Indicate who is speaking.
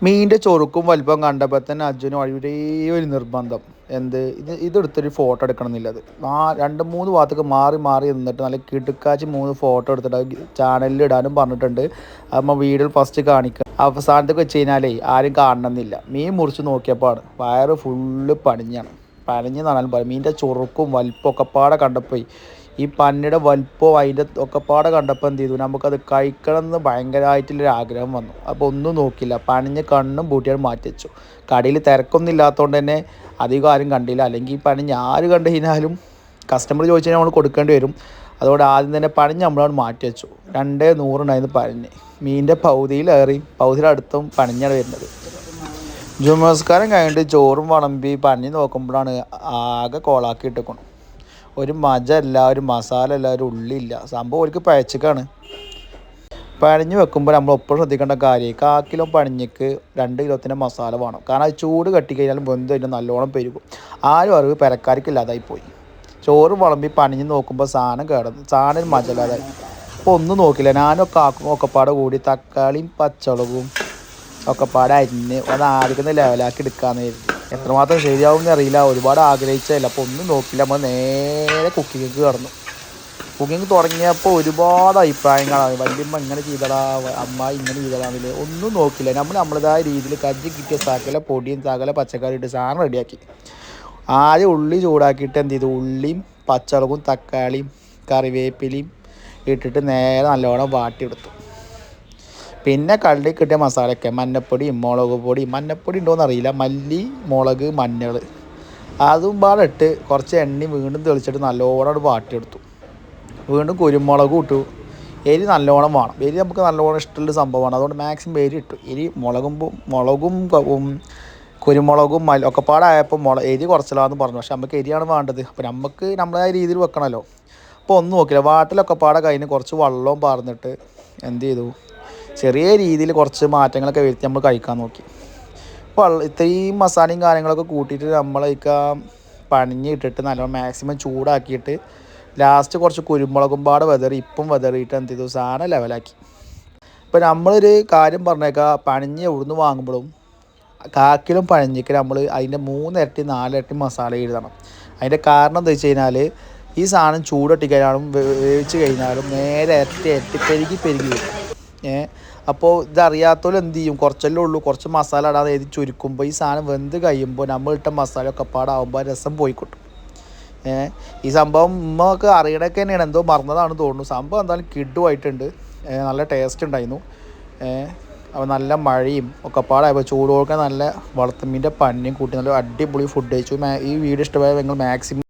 Speaker 1: മീനിൻ്റെ ചൊറുക്കും വലിപ്പം കണ്ടപ്പോൾ തന്നെ അർജുന് ഒരേ ഒരു നിർബന്ധം ഇതെടുത്തൊരു ഫോട്ടോ എടുക്കണം എന്നുള്ളത്. രണ്ട് മൂന്ന് ഭാഗത്തേക്ക് മാറി മാറി നിന്നിട്ട് നല്ല കിടുക്കാച്ച് 3 ഫോട്ടോ എടുത്തിട്ട് ചാനലിൽ ഇടാനും പറഞ്ഞിട്ടുണ്ട്. നമ്മൾ വീഡിയോയിൽ ഫസ്റ്റ് കാണിക്കുക. അവസാനത്തേക്ക് വെച്ച് കഴിഞ്ഞാലേ ആരും കാണണമെന്നില്ല. മീൻ മുറിച്ച് നോക്കിയപ്പോഴാണ് വയറ് ഫുള്ള് പണിഞ്ഞാണ്. പനിഞ്ഞെന്ന് പറഞ്ഞാലും പറയും. മീനിൻ്റെ ചൊറുക്കും വലിപ്പം ഒക്കെ പാടെ കണ്ടപ്പോൾ ഈ പന്നിയുടെ വലിപ്പവും അതിൻ്റെ ഒക്കെപ്പാടെ കണ്ടപ്പോൾ എന്ത് ചെയ്തു, നമുക്കത് കഴിക്കണം എന്ന് ഭയങ്കരമായിട്ടുള്ളൊരു ആഗ്രഹം വന്നു. അപ്പോൾ ഒന്നും നോക്കില്ല, പണിഞ്ഞ് കണ്ണും പൂട്ടിയാണ് മാറ്റി വെച്ചു. കടയിൽ തിരക്കൊന്നും ഇല്ലാത്തതുകൊണ്ട് തന്നെ അധികം ആരും കണ്ടില്ല. അല്ലെങ്കിൽ ഈ പണിഞ്ഞ് ആര് കണ്ടു കഴിഞ്ഞാലും കസ്റ്റമർ ചോദിച്ചു കഴിഞ്ഞാൽ നമ്മൾ കൊടുക്കേണ്ടി വരും. അതുകൊണ്ട് ആദ്യം തന്നെ പണിഞ്ഞ് നമ്മളവിടെ മാറ്റി വെച്ചു. 2.100 ഉണ്ടായിരുന്നു പനിഞ്ഞ്. മീനിൻ്റെ പകുതിയിലേറി പകുതിയിലടുത്തും പണിഞ്ഞാണ് വരുന്നത്. ജുമസ്കാരം കഴിഞ്ഞിട്ട് ചോറും വിളമ്പി പണി നോക്കുമ്പോഴാണ് ആകെ കോളാക്കി ഇട്ടേക്കണം. ഒരു മജല്ല, ഒരു മസാല അല്ല, ഒരു ഉള്ളില്ല. സംഭവം അവർക്ക് പഴച്ചക്കാണ്. പഴഞ്ഞ് വെക്കുമ്പോൾ നമ്മൾ ഒപ്പം ശ്രദ്ധിക്കേണ്ട കാര്യം, 1/4 കിലോ പണിഞ്ഞിക്ക് 2 കിലോത്തിൻ്റെ മസാല വേണം. കാരണം അത് ചൂട് കട്ടിക്കഴിഞ്ഞാലും വെന്ത് കഴിഞ്ഞാൽ നല്ലോണം പെരുകും. ആരും അറിവ് പെരക്കാർക്കില്ലാതായി പോയി. ചോറ് വിളമ്പി പണിഞ്ഞ് നോക്കുമ്പോൾ സാധനം കിടന്നു, സാധനം മജലാതായി. അപ്പോൾ ഒന്നും നോക്കില്ല, ഞാനൊക്കെ ആക്കും ഒക്കെപ്പാടെ കൂടി തക്കാളിയും പച്ചമുളകും ഒക്കെപ്പാടെ അരിഞ്ഞ് അത് ആദ്യം ലെവലാക്കി എടുക്കാമെന്ന് കരുതി. എത്രമാത്രം ശരിയാവുമെന്ന് അറിയില്ല, ഒരുപാട് ആഗ്രഹിച്ചതല്ല. അപ്പോൾ ഒന്നും നോക്കില്ല, നമ്മൾ നേരെ കുക്കിങ്ങിക്ക് കടന്നു. കുക്കിങ് തുടങ്ങിയപ്പോൾ ഒരുപാട് അഭിപ്രായങ്ങളാണ്. വല്യമ്മ ഇങ്ങനെ ചെയ്തടാ, അമ്മ ഇങ്ങനെ ചെയ്തടാന്നില്ല. ഒന്നും നോക്കില്ല, നമ്മളതായ രീതിയിൽ കജ്ജി കിട്ടിയ സകല പൊടിയും സകല പച്ചക്കറി ഇട്ട് സാധനം റെഡിയാക്കി. ആദ്യം ഉള്ളി ചൂടാക്കിയിട്ട് എന്ത് ചെയ്തു, ഉള്ളിയും പച്ചമുളകും തക്കാളിയും കറിവേപ്പിലയും ഇട്ടിട്ട് നേരെ നല്ലോണം വാട്ടിയെടുത്തു. പിന്നെ കള്ളിൽ കിട്ടിയ മസാലയൊക്കെ മഞ്ഞപ്പൊടിയും മുളക് പൊടിയും, മഞ്ഞപ്പൊടി ഉണ്ടോയെന്ന് അറിയില്ല, മല്ലി മുളക് മഞ്ഞൾ അതും പാടെ ഇട്ട് കുറച്ച് എണ്ണ വീണ്ടും തെളിച്ചിട്ട് നല്ലോണം വാട്ടിയെടുത്തു. വീണ്ടും കുരുമുളകും ഇട്ടു. എരി നല്ലോണം വേണം. എരി നമുക്ക് നല്ലോണം ഇഷ്ടമുള്ള സംഭവമാണ്. അതുകൊണ്ട് മാക്സിമം എരി ഇട്ടു. എരി മുളകും കുരുമുളകും ഒക്കെ പാടായപ്പോൾ എരി കുറച്ചില്ലാന്ന് പറഞ്ഞു. പക്ഷെ നമുക്ക് എരിയാണ് വേണ്ടത്. അപ്പോൾ നമുക്ക് നമ്മളായ രീതിയിൽ വെക്കണമല്ലോ. അപ്പോൾ ഒന്നും നോക്കില്ല, വാട്ടിലൊക്കെ പാടെ കഴിഞ്ഞ് കുറച്ച് വെള്ളവും പാർന്നിട്ട് എന്ത് ചെയ്തു, ചെറിയ രീതിയിൽ കുറച്ച് മാറ്റങ്ങളൊക്കെ വരുത്തി നമ്മൾ കഴിക്കാൻ നോക്കി. അപ്പോൾ ഇത്രയും മസാലയും കാര്യങ്ങളൊക്കെ കൂട്ടിയിട്ട് നമ്മളൊക്കെ പണിഞ്ഞ് ഇട്ടിട്ട് നല്ലോണം മാക്സിമം ചൂടാക്കിയിട്ട് ലാസ്റ്റ് കുറച്ച് കുരുമുളകും പാടെ വെതറിയിട്ട് എന്ത് ചെയ്തു, സാധനം ലെവലാക്കി. ഇപ്പോൾ നമ്മളൊരു കാര്യം പറഞ്ഞേക്കാം, പണിഞ്ഞ് എവിടുന്ന് വാങ്ങുമ്പോഴും 1/4 കിലോ പണിഞ്ഞിക്ക് നമ്മൾ അതിൻ്റെ 3 ഇരട്ടി 4 ഇരട്ടി മസാല എഴുതണം. അതിൻ്റെ കാരണം എന്താ വെച്ച് കഴിഞ്ഞാൽ ഈ സാധനം ചൂടട്ടി കഴിഞ്ഞാലും വേവിച്ച് കഴിഞ്ഞാലും നേരെ ഇരട്ടി പെരുകി വരും. അപ്പോൾ ഇതറിയാത്തവരും എന്ത് ചെയ്യും, കുറച്ചല്ലേ ഉള്ളൂ, കുറച്ച് മസാല ഇടാതെ എഴുതി ചുരുക്കുമ്പോൾ ഈ സാധനം വെന്ത് കഴിയുമ്പോൾ നമ്മളിട്ട മസാലയൊക്കെ പാടാകുമ്പോൾ രസം പോയി കിട്ടും. ഈ സംഭവം ഉമ്മക്ക് അറിയണൊക്കെ തന്നെയാണ്, എന്തോ മറന്നതാണ് തോന്നുന്നു. സംഭവം എന്തായാലും കിഡുമായിട്ടുണ്ട്, നല്ല ടേസ്റ്റ് ഉണ്ടായിരുന്നു. അപ്പോൾ നല്ല മഴയും ഒക്കെ പാടായപ്പോൾ ചൂടോടെ നല്ല വളർത്തുമീൻ്റെ പന്നിയും കൂട്ടി നല്ല അടിപൊളി ഫുഡ് കഴിച്ചു. ഈ വീഡിയോ ഇഷ്ടമായ നിങ്ങൾ മാക്സിമം